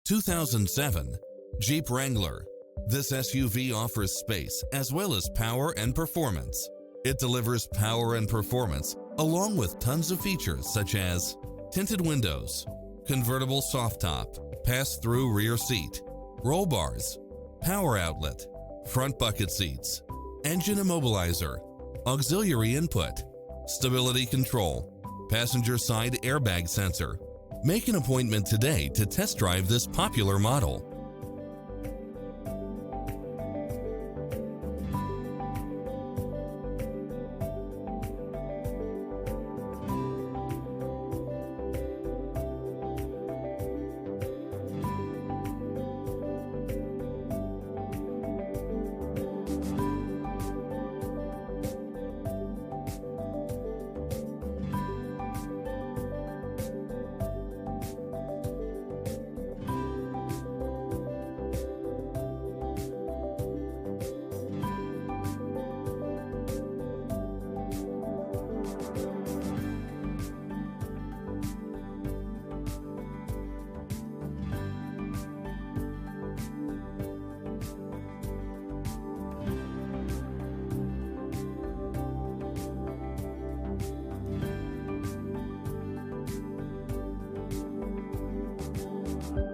2007 Jeep Wrangler. This SUV offers space as well as power and performance. It delivers power and performance along with tons of features such as tinted windows, convertible soft top, pass-through rear seat, roll bars, power outlet, front bucket seats, engine immobilizer, auxiliary input, stability control, passenger side airbag sensor. Make an appointment today to test drive this popular model.